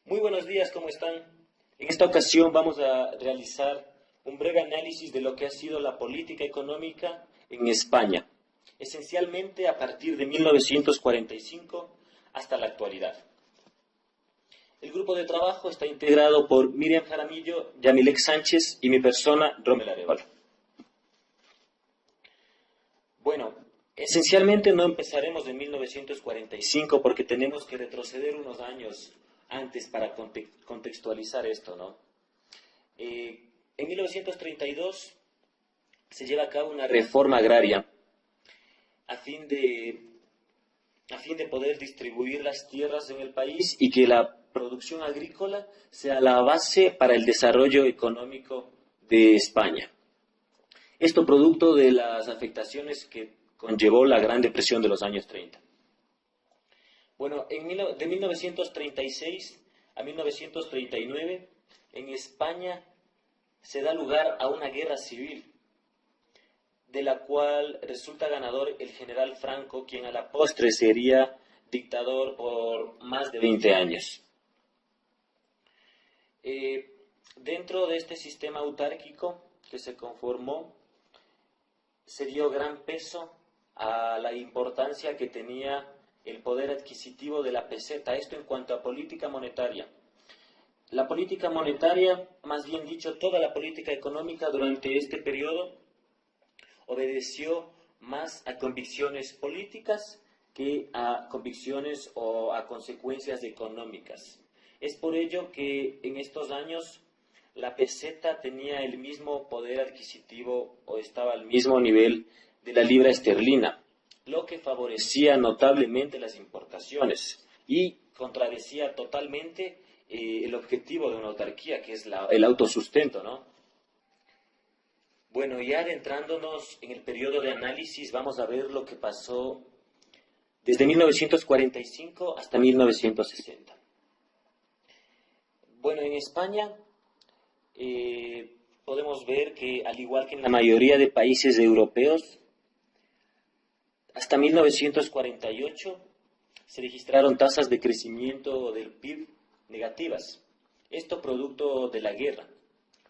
Muy buenos días, ¿cómo están? En esta ocasión vamos a realizar un breve análisis de lo que ha sido la política económica en España, esencialmente a partir de 1945 hasta la actualidad. El grupo de trabajo está integrado por Miriam Jaramillo, Yamilek Sánchez y mi persona, Rommel Arévalo. Bueno, esencialmente no empezaremos en 1945 porque tenemos que retroceder unos años antes para contextualizar esto, ¿no? En 1932 se lleva a cabo una reforma agraria a fin de, a fin de poder distribuir las tierras en el país y que la producción agrícola sea la base para el desarrollo económico de España. Esto producto de las afectaciones que conllevó la Gran Depresión de los años 30. Bueno, de 1936 a 1939, en España se da lugar a una guerra civil, de la cual resulta ganador el general Franco, quien a la postre sería dictador por más de 20 años. Dentro de este sistema autárquico que se conformó, se dio gran peso a la importancia que tenía el poder adquisitivo de la peseta, esto en cuanto a política monetaria. La política monetaria, más bien dicho, toda la política económica durante este periodo obedeció más a convicciones políticas que a convicciones o a consecuencias económicas. Es por ello que en estos años la peseta tenía el mismo poder adquisitivo o estaba al mismo nivel de la libra esterlina, lo que favorecía notablemente las importaciones y contradecía totalmente el objetivo de una autarquía, que es el autosustento, ¿no? Bueno, ya adentrándonos en el periodo de análisis, vamos a ver lo que pasó desde 1945 hasta 1960. Bueno, en España podemos ver que, al igual que en la mayoría de países europeos, hasta 1948 se registraron tasas de crecimiento del PIB negativas, esto producto de la guerra.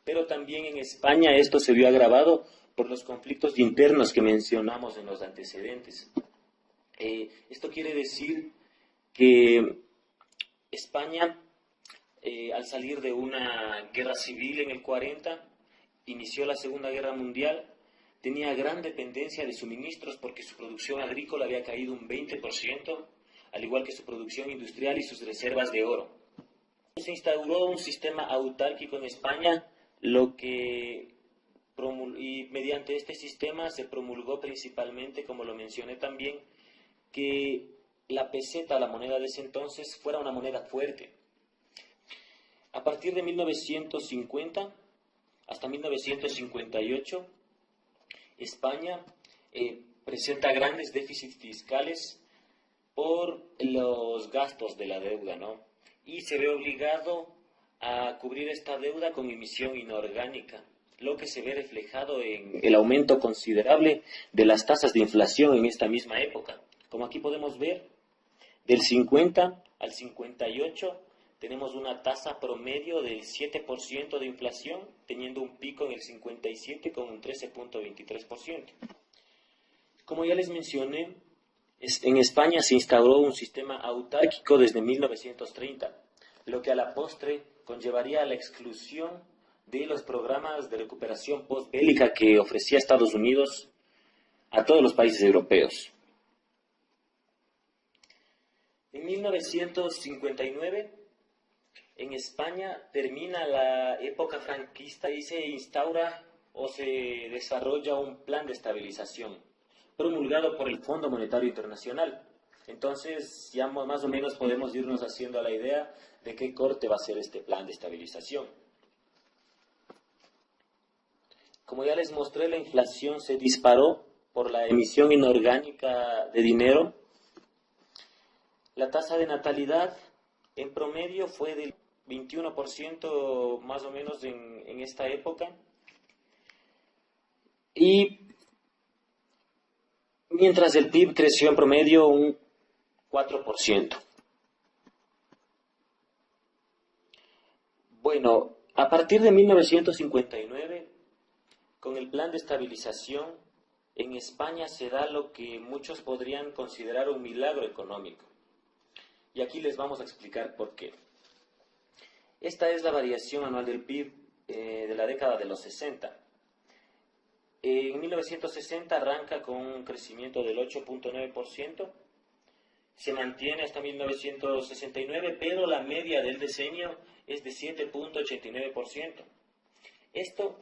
Pero también en España esto se vio agravado por los conflictos internos que mencionamos en los antecedentes. Esto quiere decir que España, al salir de una guerra civil en el 40, inició la Segunda Guerra Mundial, tenía gran dependencia de suministros porque su producción agrícola había caído un 20%, al igual que su producción industrial y sus reservas de oro. Se instauró un sistema autárquico en España, y mediante este sistema se promulgó principalmente, como lo mencioné también, que la peseta, la moneda de ese entonces, fuera una moneda fuerte. A partir de 1950 hasta 1958, España presenta grandes déficits fiscales por los gastos de la deuda, ¿no? Y se ve obligado a cubrir esta deuda con emisión inorgánica, lo que se ve reflejado en el aumento considerable de las tasas de inflación en esta misma época. Como aquí podemos ver, del 50 al 58 tenemos una tasa promedio del 7% de inflación, teniendo un pico en el 57 con un 13.23%. Como ya les mencioné, en España se instauró un sistema autárquico desde 1930, lo que a la postre conllevaría a la exclusión de los programas de recuperación postbélica que ofrecía Estados Unidos a todos los países europeos. En 1959, en España termina la época franquista y se instaura o se desarrolla un plan de estabilización promulgado por el Fondo Monetario Internacional. Entonces, ya más o menos podemos irnos haciendo a la idea de qué corte va a ser este plan de estabilización. Como ya les mostré, la inflación se disparó por la emisión inorgánica de dinero. La tasa de natalidad en promedio fue del 21% más o menos en esta época. Y mientras el PIB creció en promedio un 4%. Bueno, a partir de 1959, con el plan de estabilización, en España se da lo que muchos podrían considerar un milagro económico. Y aquí les vamos a explicar por qué. Esta es la variación anual del PIB de la década de los 60. En 1960 arranca con un crecimiento del 8.9%, se mantiene hasta 1969, pero la media del decenio es de 7.89%. Esto,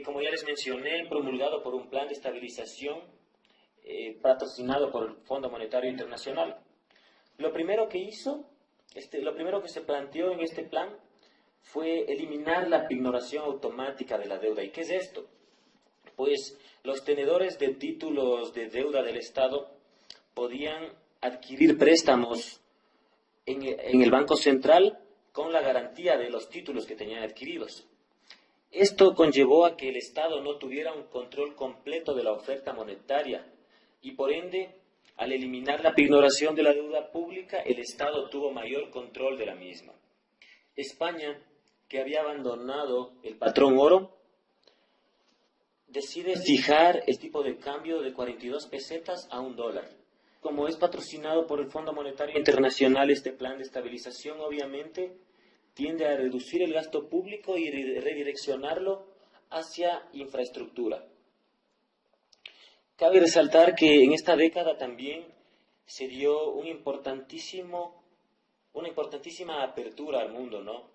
como ya les mencioné, promulgado por un plan de estabilización patrocinado por el Fondo Monetario Internacional. Lo primero que se planteó en este plan fue eliminar la pignoración automática de la deuda. ¿Y qué es esto? Pues los tenedores de títulos de deuda del Estado podían adquirir préstamos en el Banco Central con la garantía de los títulos que tenían adquiridos. Esto conllevó a que el Estado no tuviera un control completo de la oferta monetaria y, por ende, al eliminar la pignoración de la deuda pública, el Estado tuvo mayor control de la misma. España, que había abandonado el patrón oro, decide fijar el tipo de cambio de 42 pesetas a $1. Como es patrocinado por el Fondo Monetario Internacional, este plan de estabilización obviamente tiende a reducir el gasto público y redireccionarlo hacia infraestructura. Cabe resaltar que en esta década también se dio una importantísima apertura al mundo, ¿no?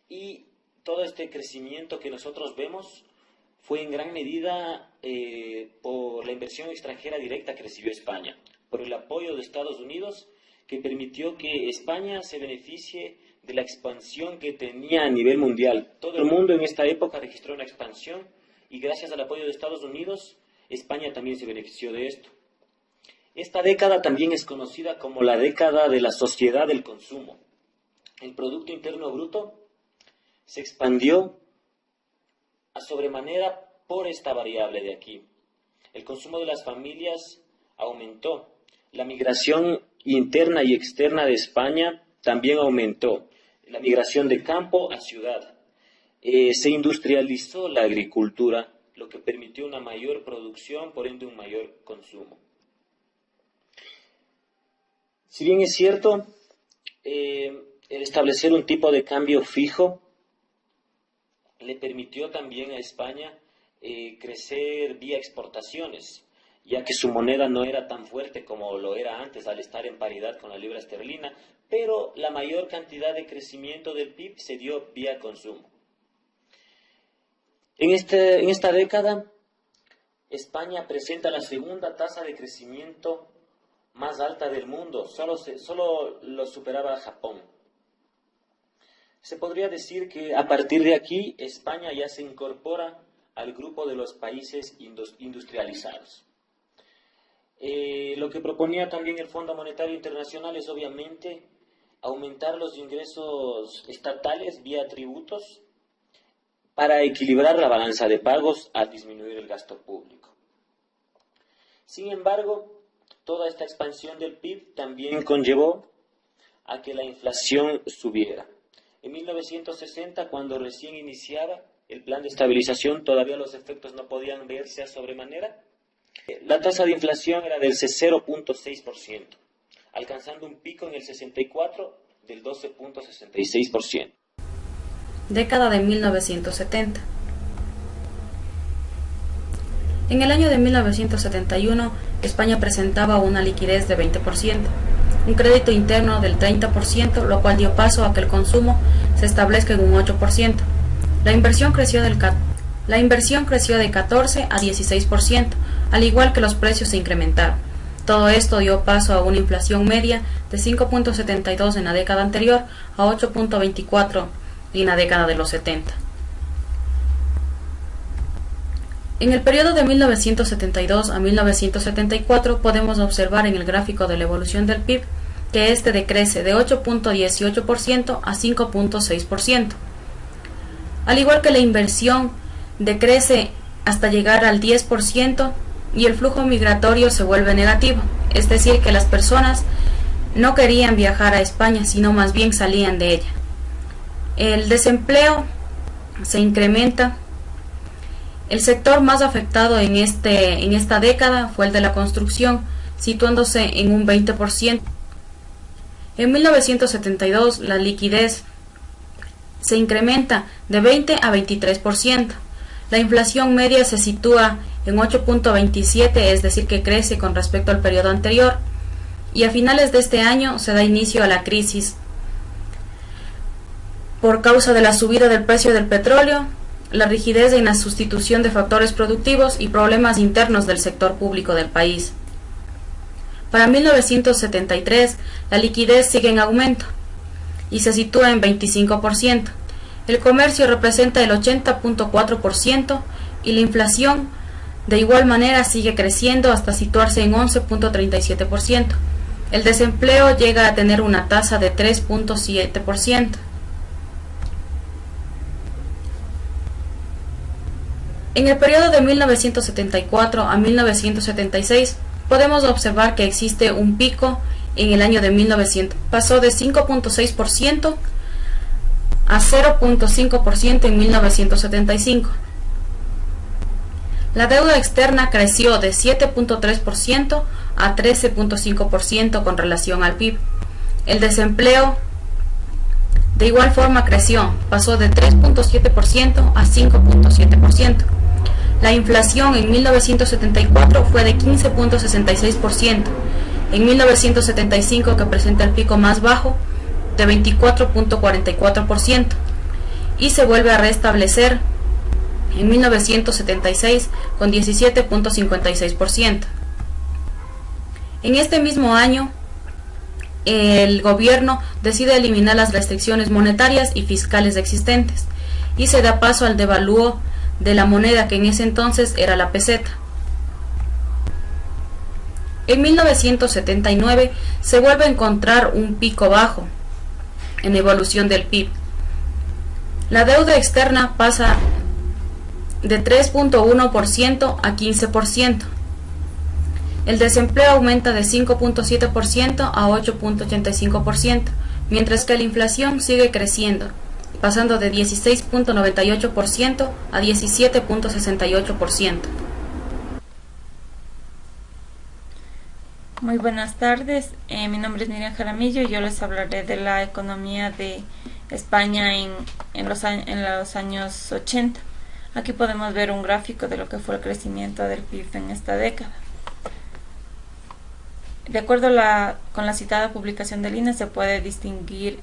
Y todo este crecimiento que nosotros vemos fue en gran medida por la inversión extranjera directa que recibió España, por el apoyo de Estados Unidos, que permitió que España se beneficie de la expansión que tenía a nivel mundial. Todo el mundo en esta época registró una expansión y gracias al apoyo de Estados Unidos, España también se benefició de esto. Esta década también es conocida como la década de la sociedad del consumo. El Producto Interno Bruto se expandió a sobremanera por esta variable de aquí. El consumo de las familias aumentó. La migración interna y externa de España también aumentó. La migración de campo a ciudad. Se industrializó la agricultura, lo que permitió una mayor producción, por ende un mayor consumo. Si bien es cierto, el establecer un tipo de cambio fijo le permitió también a España crecer vía exportaciones, ya que su moneda no era tan fuerte como lo era antes al estar en paridad con la libra esterlina, pero la mayor cantidad de crecimiento del PIB se dio vía consumo. En esta década, España presenta la segunda tasa de crecimiento más alta del mundo, solo lo superaba Japón. Se podría decir que a partir de aquí, España ya se incorpora al grupo de los países industrializados. Lo que proponía también el Fondo Monetario Internacional es obviamente aumentar los ingresos estatales vía tributos para equilibrar la balanza de pagos al disminuir el gasto público. Sin embargo, toda esta expansión del PIB también conllevó a que la inflación subiera. En 1960, cuando recién iniciaba el plan de estabilización, todavía los efectos no podían verse a sobremanera. La tasa de inflación era del 0.6%, alcanzando un pico en el 64 del 12.66%. Década de 1970. En el año de 1971, España presentaba una liquidez de 20%, un crédito interno del 30%, lo cual dio paso a que el consumo se establezca en un 8%. La inversión creció de 14 a 16%, al igual que los precios se incrementaron. Todo esto dio paso a una inflación media de 5.72 en la década anterior a 8.24 en la década de los 70. En el periodo de 1972 a 1974 podemos observar en el gráfico de la evolución del PIB que este decrece de 8.18% a 5.6%. Al igual que la inversión decrece hasta llegar al 10% y el flujo migratorio se vuelve negativo, es decir, que las personas no querían viajar a España, sino más bien salían de ella. El desempleo se incrementa. El sector más afectado en esta década fue el de la construcción, situándose en un 20%. En 1972 la liquidez se incrementa de 20 a 23%. La inflación media se sitúa en 8.27, es decir, que crece con respecto al periodo anterior, y a finales de este año se da inicio a la crisis por causa de la subida del precio del petróleo, la rigidez en la sustitución de factores productivos y problemas internos del sector público del país. Para 1973, la liquidez sigue en aumento y se sitúa en 25%. El comercio representa el 80.4% y la inflación de igual manera sigue creciendo hasta situarse en 11.37%. El desempleo llega a tener una tasa de 3.7%. En el periodo de 1974 a 1976 podemos observar que existe un pico en el año de 1900. Pasó de 5.6% a 0.5% en 1975. La deuda externa creció de 7.3% a 13.5% con relación al PIB. El desempleo de igual forma creció, pasó de 3.7% a 5.7%. La inflación en 1974 fue de 15.66%. En 1975, que presenta el pico más bajo, de 24.44%, y se vuelve a restablecer en 1976 con 17.56%. En este mismo año, el gobierno decide eliminar las restricciones monetarias y fiscales existentes y se da paso al devalúo de la moneda, que en ese entonces era la peseta. En 1979 se vuelve a encontrar un pico bajo en la evolución del PIB. La deuda externa pasa de 3.1% a 15%. El desempleo aumenta de 5.7% a 8.85%, mientras que la inflación sigue creciendo, pasando de 16.98% a 17.68%. Muy buenas tardes, mi nombre es Miriam Jaramillo y yo les hablaré de la economía de España en los años 80. Aquí podemos ver un gráfico de lo que fue el crecimiento del PIB en esta década. De acuerdo con la citada publicación del INE, se puede distinguir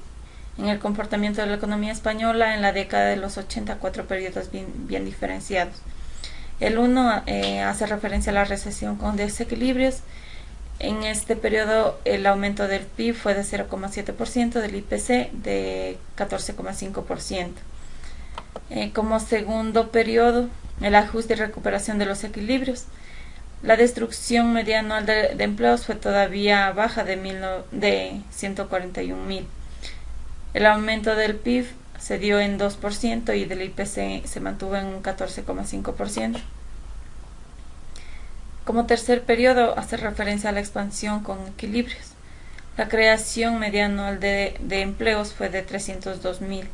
en el comportamiento de la economía española en la década de los 80 cuatro periodos bien diferenciados. El 1 hace referencia a la recesión con desequilibrios. En este periodo el aumento del PIB fue de 0,7%, del IPC de 14,5%. Como segundo periodo, el ajuste y recuperación de los equilibrios. La destrucción media anual de empleos fue todavía baja de 141.000. El aumento del PIB se dio en 2% y del IPC se mantuvo en un 14,5%. Como tercer periodo hace referencia a la expansión con equilibrios. La creación media anual de empleos fue de 302.000.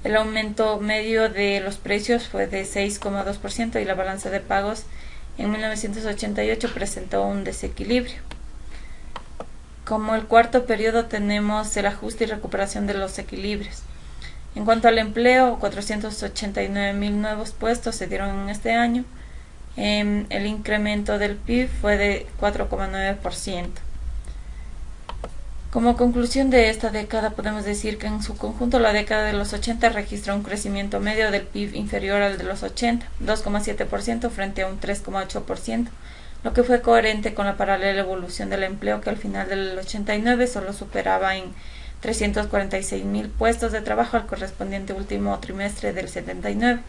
El aumento medio de los precios fue de 6,2% y la balanza de pagos en 1988 presentó un desequilibrio. Como el cuarto periodo tenemos el ajuste y recuperación de los equilibrios. En cuanto al empleo, 489.000 nuevos puestos se dieron en este año. El incremento del PIB fue de 4,9%. Como conclusión de esta década podemos decir que en su conjunto la década de los 80 registró un crecimiento medio del PIB inferior al de los 80, 2,7% frente a un 3,8%, lo que fue coherente con la paralela evolución del empleo, que al final del 89 solo superaba en 346.000 puestos de trabajo al correspondiente último trimestre del 79.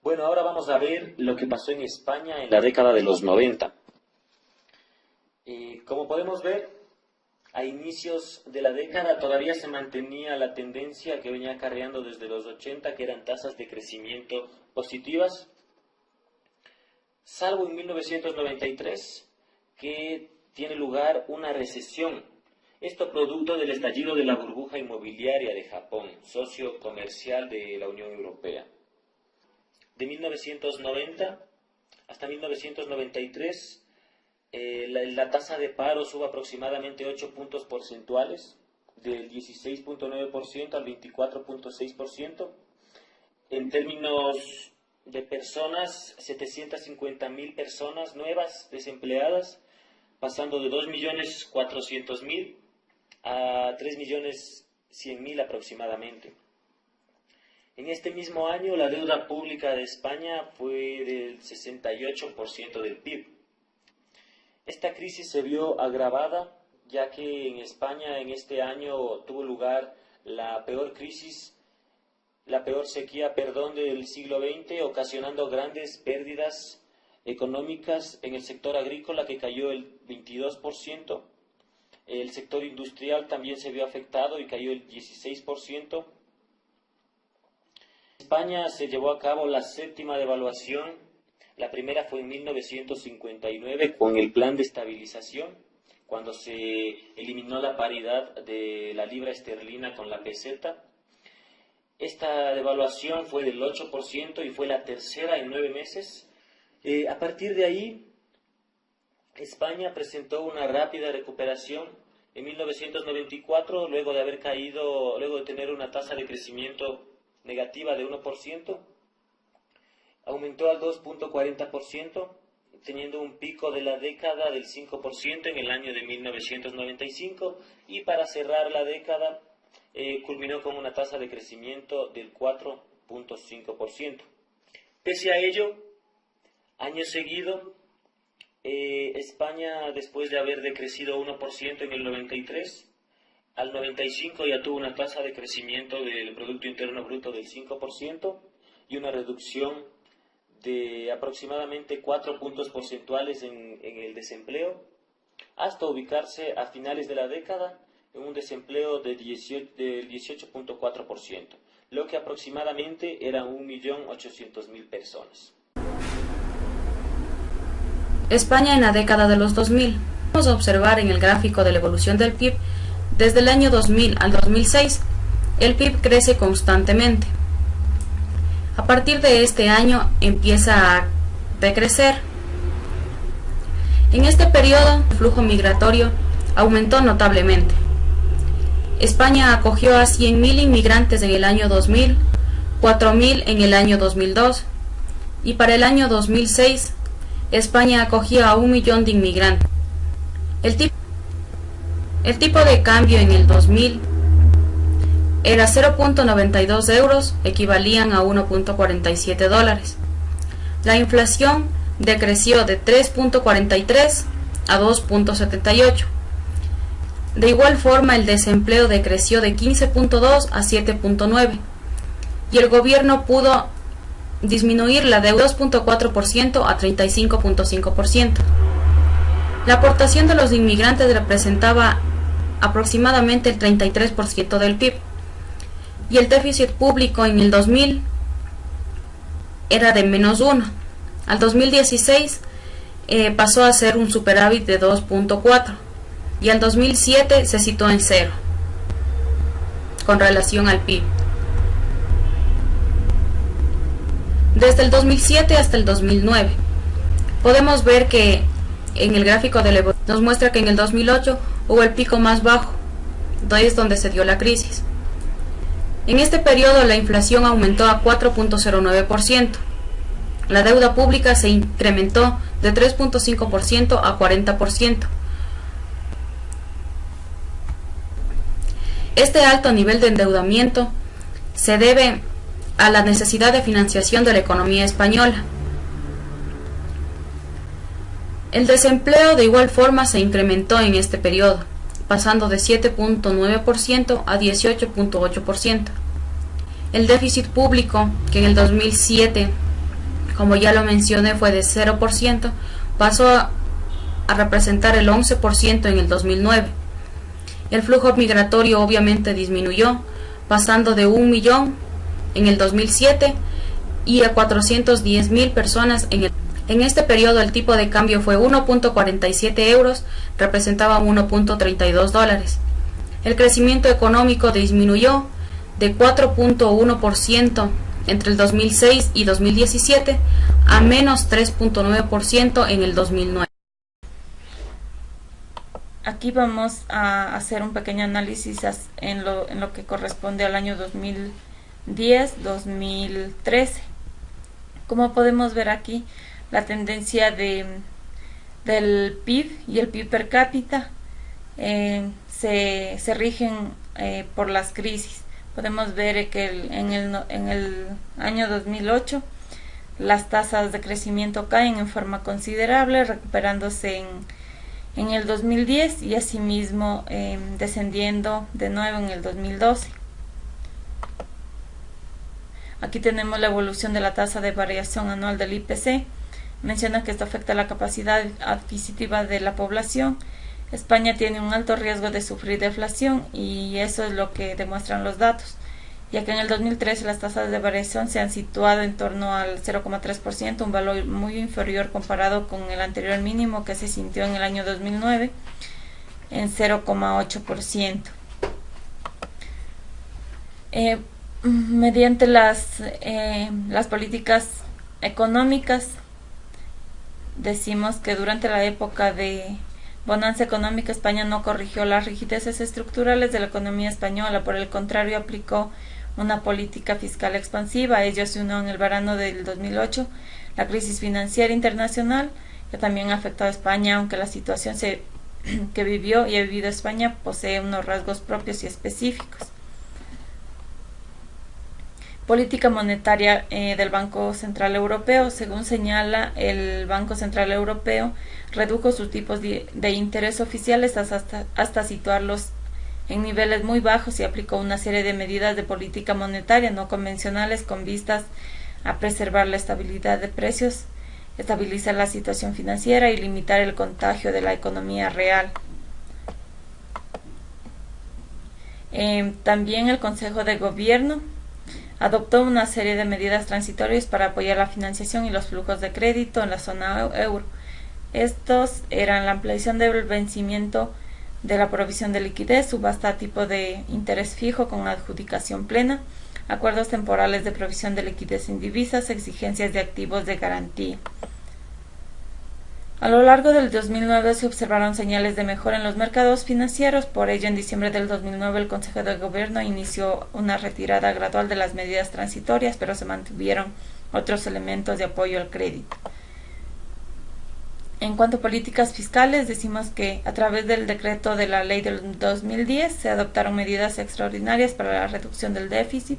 Bueno, ahora vamos a ver lo que pasó en España en la década de los 90. Como podemos ver, a inicios de la década todavía se mantenía la tendencia que venía acarreando desde los 80, que eran tasas de crecimiento positivas, salvo en 1993, que tiene lugar una recesión Esto producto del estallido de la burbuja inmobiliaria de Japón, socio comercial de la Unión Europea. De 1990 hasta 1993, la tasa de paro sube aproximadamente 8 puntos porcentuales, del 16.9% al 24.6%. En términos de personas, 750.000 personas nuevas desempleadas, pasando de 2.400.000 a 3.100.000 aproximadamente. En este mismo año, la deuda pública de España fue del 68% del PIB. Esta crisis se vio agravada, ya que en España en este año tuvo lugar la peor sequía del siglo XX, ocasionando grandes pérdidas económicas en el sector agrícola, que cayó el 22%. El sector industrial también se vio afectado y cayó el 16%. En España se llevó a cabo la séptima devaluación. La primera fue en 1959 con el Plan de Estabilización, cuando se eliminó la paridad de la libra esterlina con la peseta. Esta devaluación fue del 8% y fue la tercera en 9 meses. A partir de ahí, España presentó una rápida recuperación. En 1994, luego de tener una tasa de crecimiento negativa de 1%, aumentó al 2.40%, teniendo un pico de la década del 5% en el año de 1995, y para cerrar la década culminó con una tasa de crecimiento del 4.5%. Pese a ello, año seguido, España, después de haber decrecido 1% en el 93, al 95 ya tuvo una tasa de crecimiento del Producto Interno Bruto del 5% y una reducción de aproximadamente 4 puntos porcentuales en el desempleo, hasta ubicarse a finales de la década en un desempleo del 18.4%, lo que aproximadamente eran 1.800.000 personas. España en la década de los 2000. Vamos a observar en el gráfico de la evolución del PIB, desde el año 2000 al 2006, el PIB crece constantemente. A partir de este año empieza a decrecer. En este periodo, el flujo migratorio aumentó notablemente. España acogió a 100.000 inmigrantes en el año 2000, 4.000 en el año 2002, y para el año 2006, España acogió a 1 millón de inmigrantes. El tipo de cambio en el 2000 era 0.92 euros, equivalían a 1.47 dólares. La inflación decreció de 3.43 a 2.78. De igual forma, el desempleo decreció de 15.2 a 7.9, y el gobierno pudo disminuir la deuda 2.4% a 35.5%. La aportación de los inmigrantes representaba aproximadamente el 33% del PIB, y el déficit público en el 2000 era de -1. Al 2016 pasó a ser un superávit de 2.4, y al 2007 se situó en 0 con relación al PIB. Desde el 2007 hasta el 2009, podemos ver que en el gráfico de la evolución nos muestra que en el 2008 hubo el pico más bajo, es donde se dio la crisis. En este periodo la inflación aumentó a 4.09%, la deuda pública se incrementó de 3.5% a 40%. Este alto nivel de endeudamiento se debe a la necesidad de financiación de la economía española. El desempleo de igual forma se incrementó en este periodo, pasando de 7.9% a 18.8%. El déficit público, que en el 2007, como ya lo mencioné, fue de 0%, pasó a representar el 11% en el 2009. El flujo migratorio obviamente disminuyó, pasando de 1 millón en el 2007 y a 410.000 personas en este periodo. El tipo de cambio fue 1.47 euros, representaba 1.32 dólares. El crecimiento económico disminuyó de 4.1% entre el 2006 y 2017 a menos 3.9% en el 2009. Aquí vamos a hacer un pequeño análisis en lo que corresponde al año 2010-2013. Como podemos ver aquí, la tendencia del PIB y el PIB per cápita se rigen por las crisis. Podemos ver que en el año 2008 las tasas de crecimiento caen en forma considerable, recuperándose en el 2010 y asimismo descendiendo de nuevo en el 2012. Aquí tenemos la evolución de la tasa de variación anual del IPC. Menciona que esto afecta la capacidad adquisitiva de la población. España tiene un alto riesgo de sufrir deflación y eso es lo que demuestran los datos, ya que en el 2013 las tasas de variación se han situado en torno al 0,3%, un valor muy inferior comparado con el anterior mínimo que se sintió en el año 2009 en 0,8%. Mediante las políticas económicas, decimos que durante la época de bonanza económica España no corrigió las rigideces estructurales de la economía española, por el contrario aplicó una política fiscal expansiva. Ello se unió en el verano del 2008 la crisis financiera internacional, que también ha afectado a España, aunque la situación que vivió y ha vivido España posee unos rasgos propios y específicos. Política monetaria del Banco Central Europeo. Según señala, el Banco Central Europeo redujo sus tipos de interés oficiales hasta situarlos en niveles muy bajos y aplicó una serie de medidas de política monetaria no convencionales con vistas a preservar la estabilidad de precios, estabilizar la situación financiera y limitar el contagio de la economía real. También el Consejo de Gobierno adoptó una serie de medidas transitorias para apoyar la financiación y los flujos de crédito en la zona euro. Estos eran la ampliación del vencimiento de la provisión de liquidez, subasta a tipo de interés fijo con adjudicación plena, acuerdos temporales de provisión de liquidez en divisas, exigencias de activos de garantía. A lo largo del 2009 se observaron señales de mejora en los mercados financieros, por ello en diciembre del 2009 el Consejo de Gobierno inició una retirada gradual de las medidas transitorias, pero se mantuvieron otros elementos de apoyo al crédito. En cuanto a políticas fiscales, decimos que a través del decreto de la ley del 2010 se adoptaron medidas extraordinarias para la reducción del déficit,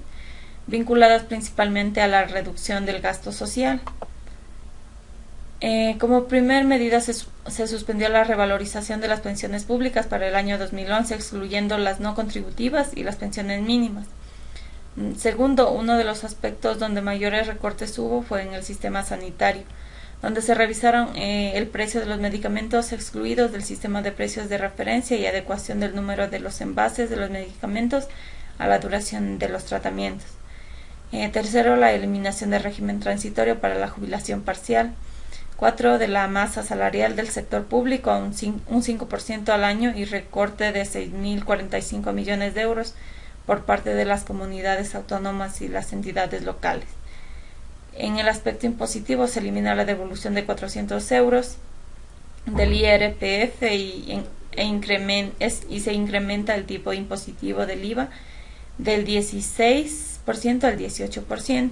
vinculadas principalmente a la reducción del gasto social. Como primer medida se suspendió la revalorización de las pensiones públicas para el año 2011, excluyendo las no contributivas y las pensiones mínimas. Segundo, uno de los aspectos donde mayores recortes hubo fue en el sistema sanitario, donde se revisaron el precio de los medicamentos excluidos del sistema de precios de referencia y adecuación del número de los envases de los medicamentos a la duración de los tratamientos. Tercero, la eliminación del régimen transitorio para la jubilación parcial. 4, de la masa salarial del sector público a un 5% al año y recorte de 6.045 millones de euros por parte de las comunidades autónomas y las entidades locales. En el aspecto impositivo se elimina la devolución de 400 euros del IRPF y se incrementa el tipo impositivo del IVA del 16% al 18%.